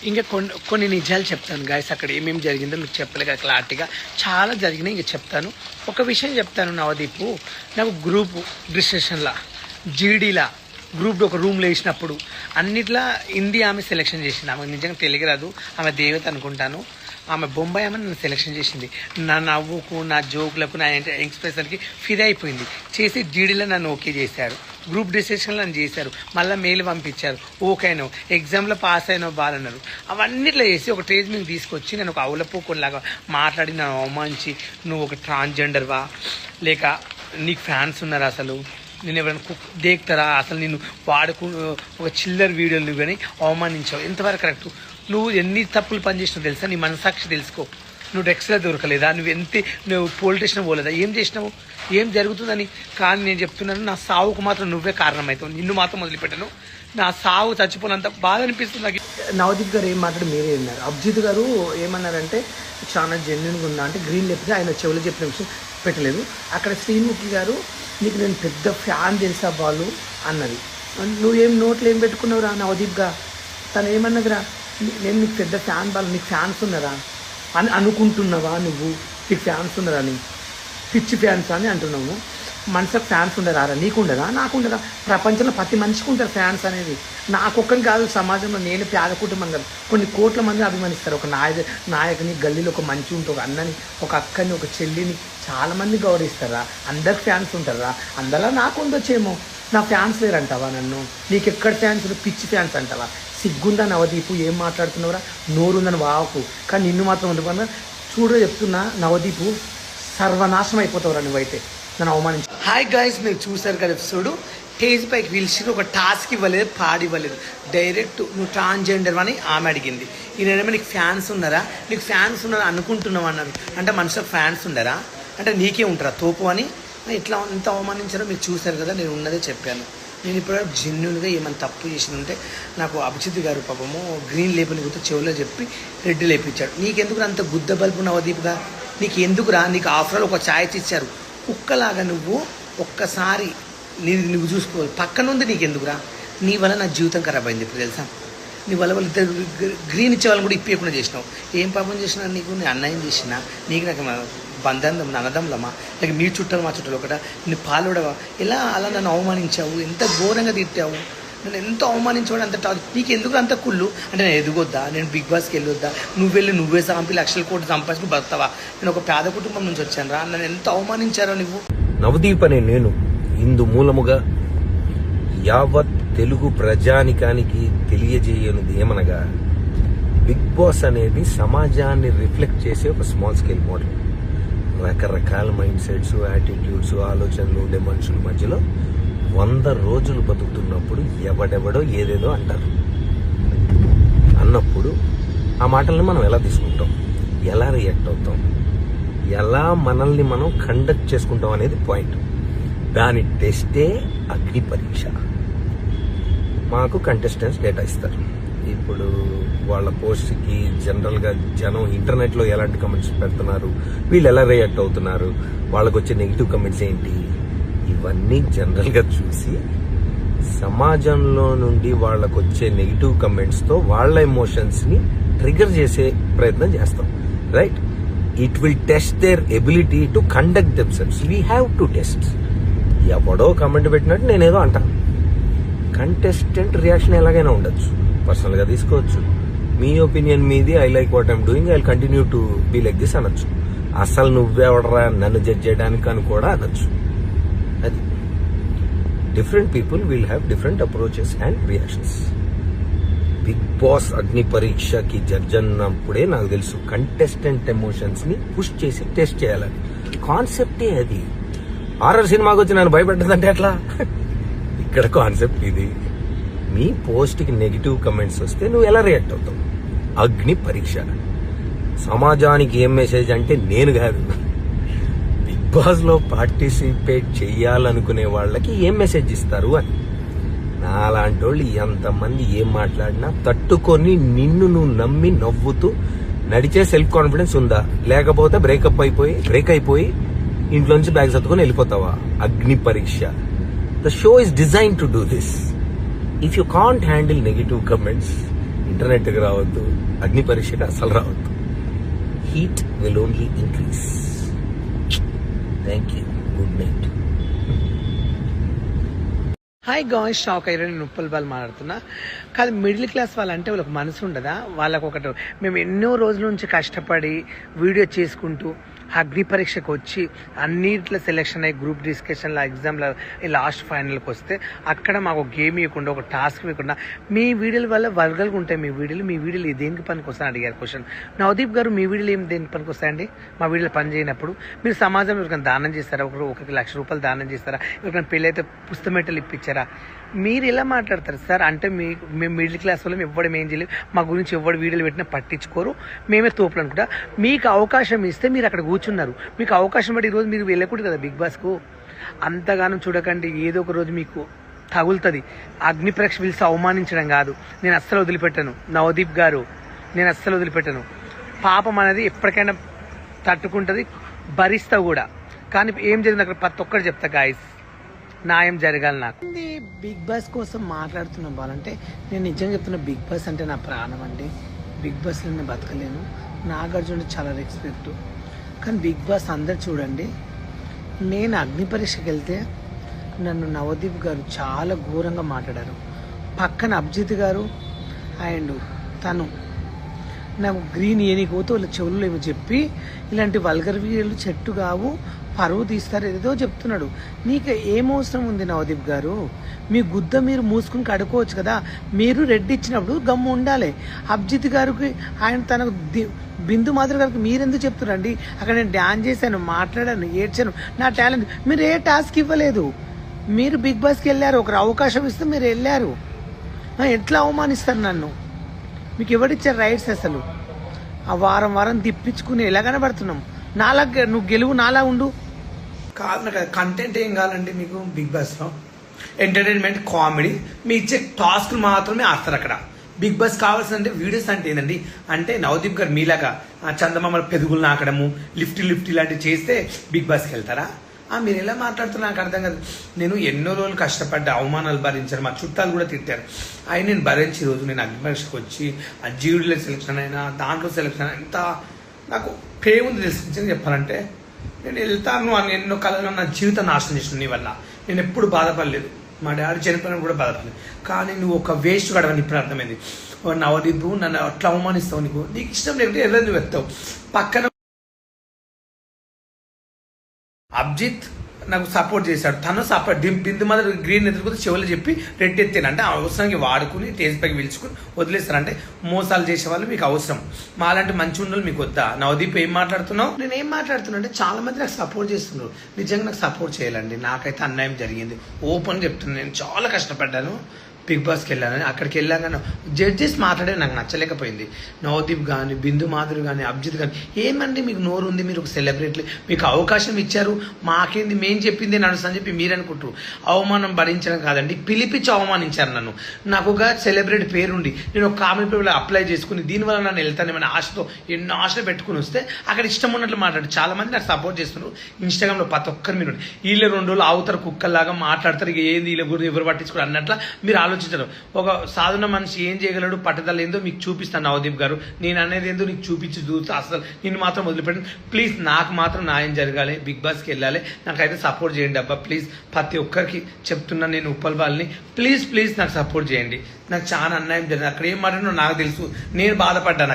ఇంకా కొన్ని నిజాలు చెప్తాను గాయస్. అక్కడ ఏమేమి జరిగిందో మీకు చెప్పలేక క్లారిటీగా చాలా జరిగినాయి. ఇంకా చెప్తాను. ఒక విషయం చెప్తాను నవదీపు, నాకు గ్రూప్ డిస్కషన్లా జీడీలా గ్రూప్ ఒక రూమ్లో వేసినప్పుడు అన్నిట్లా హిందీ ఆమె సెలెక్షన్ చేసింది. ఆమె నిజంగా తెలుగు రాదు, ఆమె దేవత అనుకుంటాను. ఆమె బొంబాయి ఆమె నన్ను సెలెక్షన్ చేసింది. నా నవ్వుకు, నా జోకులకు, నా ఎక్స్ప్రెషన్కి ఫిదా అయిపోయింది. చేసి జీడీలో నన్ను ఓకే చేశారు. గ్రూప్ డిస్కషన్లో నన్ను చేశారు. మళ్ళీ మెయిల్ పంపించారు. ఓకే అయినావు, ఎగ్జామ్లో పాస్ అయినావు బాలన్నారు. అవన్నిట్లో చేసి ఒక స్టేజ్ మీద తీసుకొచ్చి నేను ఒక అవులపోకొనిలాగా మాట్లాడి నన్ను అవమానించి, నువ్వు ఒక ట్రాన్స్జెండర్వా, లేక నీకు ఫ్యాన్స్ ఉన్నారా, అసలు నేను ఎవరైనా దేక్తారా, అసలు నేను ఒక చిల్లర్ వీడియోలు నువ్వు కానీ అవమానించావు. ఎంతవరకు కరెక్ట్? నువ్వు ఎన్ని తప్పులు పనిచేసినావు తెలుసా? నీ మనసాక్షి తెలుసుకో. నువ్వు డ్రగ్స్లో దొరకలేదా? నువ్వు పోలీస్ స్టేషన్ పోలేదా? ఏం చేసినావు? ఏం జరుగుతుందని? కానీ నేను చెప్తున్నాను, నా సావుకు మాత్రం నువ్వే కారణమవుతావు. నిన్ను మాత్రం వదిలిపెట్టాను. నా సావు చచ్చిపోయినంత బాధ అనిపిస్తుంది నాకు. నవదీప్ గారు ఏం మాట్లాడి మీరే విన్నారు. అభిజిత్ గారు ఏమన్నారంటే చాలా జెన్యున్గా ఉందా అంటే గ్రీన్ లేకపోతే ఆయన చెవులు చెప్పిన విషయం పెట్టలేదు. అక్కడ శ్రీముఖి గారు నీకు నేను పెద్ద ఫ్యాన్ తెలుసా బాలు అన్నది. నువ్వేం నోట్లు ఏం పెట్టుకున్నావురా నవదీప్గా? తను ఏమన్నదిరా, నేను నీకు పెద్ద ఫ్యాన్ బాలు, నీకు ఫ్యాన్స్ ఉన్నారా అని అనుకుంటున్నావా? నువ్వు నీకు ఫ్యాన్స్ ఉన్నారా అని, పిచ్చి ఫ్యాన్స్ అని అంటున్నావు. మనసుకు ఫ్యాన్స్ ఉండరా? నీకు ఉండదా? నాకు ఉండదా? ప్రపంచంలో ప్రతి మనిషికి ఉంటారు ఫ్యాన్స్ అనేది. నాకొక్కని కాదు, సమాజంలో నేను పేద కుటుంబం కాదు, కొన్ని కోట్ల మంది అభిమానిస్తారు. ఒక నాయకుని, గల్లీలో ఒక మంచి ఉంటే ఒక అన్నని, ఒక అక్కని, ఒక చెల్లిని చాలామంది గౌరవిస్తారా? అందరికి ఫ్యాన్స్ ఉంటారా? అందులో నాకు ఉండొచ్చేమో. నా ఫ్యాన్స్ లేరంటావా నన్ను? నీకు ఎక్కడ ఫ్యాన్స్? పిచ్చి ఫ్యాన్స్ అంటావా? సిగ్గుందా నవదీపు? ఏం మాట్లాడుతున్నావురా? నోరుందని వాకు. కానీ నిన్ను మాత్రం ఉండకుండా చూడ చెప్తున్నా నవదీపు, సర్వనాశనం అయిపోతావురా నువ్వైతే నన్ను అవమానించి. హాయ్ గాయస్, మీరు చూసారు కదా ఎపిసోడ్. స్టేజ్ పైకి పిలిచి ఒక టాస్క్ ఇవ్వలేదు, పాడివ్వలేదు. డైరెక్ట్ నువ్వు ట్రాన్స్జెండర్ అని ఆమె అడిగింది. ఈయనేమో నీకు ఫ్యాన్స్ ఉన్నారా, నీకు ఫ్యాన్స్ ఉన్నారా అనుకుంటున్నావు అన్నారు. అంటే మనుషులకు ఫ్యాన్స్ ఉండరా? అంటే నీకే ఉంటారా తోపు అని? ఇట్లా ఎంత అవమానించారో మీరు చూసారు కదా. నేను ఉన్నదే చెప్పాను. నేను ఇప్పుడు జెన్యున్గా ఏమైనా తప్పు చేసిన ఉంటే నాకు అభిజిత్ గారు పాపము గ్రీన్ లేబుల్ గుర్తు చెవులో చెప్పి రెడ్ లేపించాడు. నీకెందుకు అంత గుద్ద బల్పు నవదీప్గా? నీకు ఎందుకురా? నీకు ఆఫ్టర్ ఒక ఛాయిస్ ఇచ్చారు. కుక్కలాగా నువ్వు ఒక్కసారి నువ్వు చూసుకోవాలి. పక్కన ఉంది నీకెందుకురా? నీ వల్ల నా జీవితం ఖరాబ్ అయింది ఇప్పుడు తెలుసా. నీ వల్ల వాళ్ళు ఇద్దరు గ్రీన్ ఇచ్చే వాళ్ళని కూడా ఇప్పకుండా చేసినావు. ఏం పాపం చేసినా నీకు? నీ అన్నయ్యం చేసినా నీకు నాకు బంధం అన్నదమ్ములమ్మా, లేక మీ చుట్టాలు మా చుట్టాలు ఒకట నీ పాలుడవా? ఎలా అలా నన్ను అవమానించావు? ఎంత ఘోరంగా తిట్టావు నన్ను, ఎంత అవమానించావు. అంత నీకు ఎందుకు అంత కుళ్ళు? అంటే నేను ఎదుగొద్దా? నేను బిగ్ బాస్కి వెళ్ళొద్దా? నువ్వే సంపి లక్షల కోట్లు సంపాదించుకుని బతావా? నేను ఒక పేద కుటుంబం నుంచి వచ్చాను రా. నన్ను ఎంత అవమానించారో నువ్వు. నవదీప్ అనే నేను హిందూ మూలముగా యావత్ తెలుగు ప్రజానికానికి తెలియజేయనిది ఏమనగా, బిగ్ బాస్ అనేది సమాజాన్ని రిఫ్లెక్ట్ చేసే ఒక స్మాల్ స్కేల్ మోడల్. రకరకాల మైండ్ సెట్స్, యాటిట్యూడ్స్, ఆలోచనలు ఉండే మనుషుల మధ్యలో 100 రోజులు బతుకుతున్నప్పుడు ఎవడెవడో ఏదేదో అంటారు. అన్నప్పుడు ఆ మాటల్ని మనం ఎలా తీసుకుంటాం, ఎలా రియాక్ట్ అవుతాం, ఎలా మనల్ని మనం కండక్ట్ చేసుకుంటాం అనేది పాయింట్. దాని టెస్టే అగ్ని పరీక్ష. మాకు కంటెస్టెంట్స్ డేటా ఇస్తారు. ఇప్పుడు వాళ్ళ పోస్ట్కి జనరల్గా జనం ఇంటర్నెట్లో ఎలాంటి కమెంట్స్ పెడుతున్నారు, వీళ్ళు ఎలా రియాక్ట్ అవుతున్నారు, వాళ్ళకు వచ్చే నెగిటివ్ కమెంట్స్ ఏంటి, ఇవన్నీ జనరల్గా చూసి సమాజంలో నుండి వాళ్ళకు వచ్చే నెగిటివ్ కమెంట్స్తో వాళ్ళ ఎమోషన్స్ని ట్రిగర్ చేసే ప్రయత్నం చేస్తాం. Right? It will test their ability to conduct themselves. We have to test. ఎవడో కమెంట్ పెట్టినట్టు నేనేదో అంటాను. కంటెస్టెంట్ రియాక్షన్ ఎలాగైనా ఉండొచ్చు, పర్సనల్గా తీసుకోవచ్చు. మీ ఒపీనియన్ మీది, I like what I'm doing, I continue to be like this అనొచ్చు. అసలు నువ్వెవడరా నన్ను జడ్జ్ చేయడానికి అని కూడా అనొచ్చు. అది different people will have different approaches and reactions. Big boss అగ్ని పరీక్షకి జడ్జ్ అన్నప్పుడే నాకు తెలుసు కంటెస్టెంట్ ఎమోషన్స్ ని పుష్ చేసి టెస్ట్ చేయాలని. కాన్సెప్టే అది. హారర్ సినిమాకి వచ్చి నన్ను భయపెట్టదంటే ఎట్లా? ఇక్కడ కాన్సెప్ట్ ఇది. మీ పోస్ట్కి నెగిటివ్ కమెంట్స్ వస్తే నువ్వు ఎలా రియాక్ట్ అవుతావు? అగ్ని పరీక్ష. సమాజానికి ఏం మెసేజ్ అంటే నేను కాదు, బిగ్ బాస్ లో పార్టిసిపేట్ చెయ్యాలనుకునే వాళ్ళకి ఏం మెసేజ్ ఇస్తారు అని. నాలాంటి వాళ్ళు ఎంతమంది ఏం మాట్లాడినా తట్టుకొని నిన్ను నువ్వు నమ్మి నవ్వుతూ నడిచే సెల్ఫ్ కాన్ఫిడెన్స్ ఉందా? లేకపోతే బ్రేక్ అయిపోయి ఇంట్లోంచి బ్యాగ్ సర్దుకొని వెళ్ళిపోతావా? అగ్ని పరీక్ష. The show is design to do this. If you can't handle negative comments, ఇంటర్నెట్కి రావద్దు, అగ్ని పరీక్షకి అసలు రావద్దు. Heat will only increase. Thank you. Good night. Hi guys, shock అయ్యారు. నేను ఉప్పల్ వాళ్ళు మాట్లాడుతున్నా. కాదు, మిడిల్ క్లాస్ వాళ్ళంటే వాళ్ళకి మనసు ఉండదా? వాళ్ళకు ఒకటి, మేము ఎన్నో రోజుల నుంచి కష్టపడి వీడియో చేసుకుంటూ అగ్ని పరీక్షకు వచ్చి అన్నిట్లో సెలెక్షన్ అయ్యి గ్రూప్ డిస్కషన్లో ఎగ్జామ్లో లాస్ట్ ఫైనల్కి వస్తే అక్కడ మాకు ఒక గేమ్ ఇవ్వకుండా, ఒక టాస్క్ ఇవ్వకుండా, మీ వీడియోల వల్ల వర్గలుగా ఉంటాయి. మీ వీడియోలు దేనికి పనికి వస్తాయని అడిగారు క్వశ్చన్. నవదీప్ గారు, మీ వీడియోలు ఏం దేనికి పనికి వస్తాయండి? మా వీడియోలు పని చేయనప్పుడు మీరు సమాజంలో ఎవరికైనా దానం చేస్తారా? ఒకరికి ₹1,00,000 దానం చేస్తారా? ఎవరికైనా పెళ్ళి అయితే పుస్తమెట్టలు ఇప్పించారా? మీరు ఎలా మాట్లాడతారు సార్? అంటే మేము మిడిల్ క్లాస్ వాళ్ళం, ఎవ్వడం ఏం చేయలేదు, మా గురించి ఎవరు వీడియోలు పెట్టినా పట్టించుకోరు, మేమే తోపులు అనుకుంటా. మీకు అవకాశం ఇస్తే మీరు అక్కడ కూర్చున్నారు. మీకు అవకాశం బట్టి ఈరోజు మీరు వెళ్ళకూడదు కదా బిగ్ బాస్కు. అంతగానం చూడకండి, ఏదో ఒక రోజు మీకు తగులుతుంది. అగ్ని పరీక్ష పిలిచి అవమానించడం కాదు, నేను అస్సలు వదిలిపెట్టాను. నవదీప్ గారు, నేను అస్సలు వదిలిపెట్టాను. పాపం అనేది ఎప్పటికైనా తట్టుకుంటుంది, భరిస్తా కూడా. కానీ ఏం జరిగింది అక్కడ ప్రతి ఒక్కరు చెప్తా గాయస్, న్యాయం జరగాలి. నాకు బిగ్ బాస్ కోసం మాట్లాడుతున్నాం వాళ్ళంటే, నేను నిజంగా చెప్తున్నా, బిగ్ బాస్ అంటే నా ప్రాణం అండి. బిగ్ బాస్లో నేను బతకలేను. నాగార్జున చాలా రెస్పెక్ట్, కానీ బిగ్ బాస్ అందరు చూడండి. నేను అగ్ని పరీక్షకి వెళ్తే నన్ను నవదీప్ గారు చాలా ఘోరంగా మాట్లాడారు. పక్కన అభిజిత్ గారు అండ్ తను నాకు గ్రీన్ ఏనిపోతే వాళ్ళ చెవులు ఏమో చెప్పి, ఇలాంటి వల్గర్ వీడియోలు చెట్టు కావు, పరువు తీస్తారు, ఏదో చెప్తున్నాడు. నీకు ఏం అవసరం ఉంది నవదీప్ గారు? మీ గుద్ద మీరు మూసుకుని కడుకోవచ్చు కదా. మీరు రెడ్ ఇచ్చినప్పుడు గమ్ము ఉండాలి. అభిజిత్ గారికి ఆయన తనకు బిందు మాధురి గారికి మీరెందుకు చెప్తున్నారండి? అక్కడ నేను డ్యాన్స్ చేశాను, మాట్లాడాను, ఏడ్చాను, నా టాలెంట్. మీరు ఏ టాస్క్ ఇవ్వలేదు. మీరు బిగ్ బాస్కి వెళ్ళారు, ఒకరు అవకాశం ఇస్తే మీరు వెళ్ళారు. ఎట్లా అవమానిస్తారు నన్ను? మీకు ఎవరిచ్చారు రైట్స్? అసలు ఆ వారం తిప్పించుకుని ఎలా కనబడుతున్నాం? నాలా నువ్వు గెలువు, నాలా ఉండు. కాదు, నాకు కంటెంట్ ఏం కావాలండి మీకు బిగ్ బాస్లో? Entertainment, comedy. మీ ఇచ్చే టాస్క్లు మాత్రమే ఆస్తారు అక్కడ. బిగ్ బాస్ కావాల్సిందంటే వీడియోస్ అంటే ఏంటండి? అంటే నవదీప్ గారు మీలాగా చందమామ పెరుగులు నాకడము, లిఫ్ట్ ఇలాంటివి చేస్తే బిగ్ బాస్కి వెళ్తారా? మీరు ఎలా మాట్లాడుతున్నా నాకు అర్థం కాదు. నేను ఎన్నో రోజులు కష్టపడ్డా, అవమానాలు భరించాను, మా చుట్టాలు కూడా తిట్టారు. అవి నేను భరించి రోజు నేను అగ్ని పరీక్షకు వచ్చి ఆ జీవుడిలో సెలెక్షన్ అయినా, దాంట్లో సెలెక్షన్ అయినా, ఎంత నాకు ప్రేమ ఉంది తెలుసు చెప్పాలంటే. నేను వెళ్తాను అని ఎన్నో కళలో నా జీవితం నాశనం చేసిన నీ వల్ల. నేను ఎప్పుడు బాధపడలేదు, మా డాడీ చనిపోయినా కూడా బాధపడలేదు. కానీ నువ్వు ఒక వేస్ట్ గడవని ఇప్పుడు అర్థమైంది. నవదీప్ నన్ను అట్లా అవమానిస్తావు, నీకు ఇష్టం లేకుంటే ఎలా నువ్వు ఎత్తావు. పక్కన అభిజిత్ నాకు సపోర్ట్ చేశాడు, తను సపోర్ట్ బిందు మాత్రం గ్రీన్ ఎదుర్కొంటే చెవులు చెప్పి రెడ్ ఎత్తాను. అంటే అవసరానికి వాడుకుని టేస్ట్ పైకి పిలుచుకుని వదిలేస్తారంటే మోసాలు చేసే వాళ్ళు మీకు అవసరం. మాలాంటి మంచి ఉండాలి మీకు వద్దా? నవదీప్ ఏం మాట్లాడుతున్నావు? నేను ఏం మాట్లాడుతున్నా అంటే, చాలా మంది నాకు సపోర్ట్ చేస్తున్నారు. నిజంగా నాకు సపోర్ట్ చేయాలండి. నాకైతే అన్యాయం జరిగింది, ఓపెన్ చెప్తున్నాను. నేను చాలా కష్టపడ్డాను, బిగ్ బాస్కి వెళ్ళాను. అక్కడికి వెళ్ళాక జడ్జెస్ మాట్లాడే నాకు నచ్చలేకపోయింది. నవదీప్ కానీ, బిందు మాధురి కానీ, అభిజిత్ కానీ, ఏమండి మీకు నోరు ఉంది, మీరు ఒక సెలబ్రిటీ, మీకు అవకాశం ఇచ్చారు, మాకేంది, మేము చెప్పింది నడుస్తుందని చెప్పి మీరు అనుకుంటారు. అవమానం భరించడం కాదండి, పిలిపించి అవమానించారు నన్ను. నాకు ఒక సెలబ్రిటీ పేరుండి నేను ఒక కామెంట్ పేపర్లో అప్లై చేసుకుని దీనివల్ల నన్ను వెళ్తానేమని ఆశతో ఎన్నో ఆశలు పెట్టుకుని వస్తే అక్కడ ఇష్టం ఉన్నట్లు మాట్లాడు. చాలా మంది నాకు సపోర్ట్ చేస్తున్నారు ఇన్స్టాగ్రామ్లో. ప్రతి ఒక్కరు మీరు వీళ్ళ 2 రోజులు ఆవుతారు, కుక్కల్లాగా మాట్లాడతారు, ఇక ఏంది వీళ్ళ గురించి ఎవరు పట్టించుకోరు అన్నట్ల మీరు ఆలోచించారు. ఒక సాధారణ మనిషి ఏం చేయగలడు, పట్టుదల ఏందో మీకు చూపిస్తాను నవదీప్ గారు. నేను అనేది ఏందో నీకు చూపించి చూస్తా. అసలు నిన్ను మాత్రం వదిలిపెట్టండి ప్లీజ్. నాకు మాత్రం న్యాయం జరగాలి, బిగ్ బాస్కి వెళ్ళాలి, నాకైతే సపోర్ట్ చేయండి అబ్బా ప్లీజ్. ప్రతి ఒక్కరికి చెప్తున్నా నేను, ఉప్పల్ వాళ్ళని, ప్లీజ్ నాకు సపోర్ట్ చేయండి. నాకు చాలా అన్యాయం జరిగింది. అక్కడ ఏం మాట్లాడినో నాకు తెలుసు, నేను బాధపడ్డాను.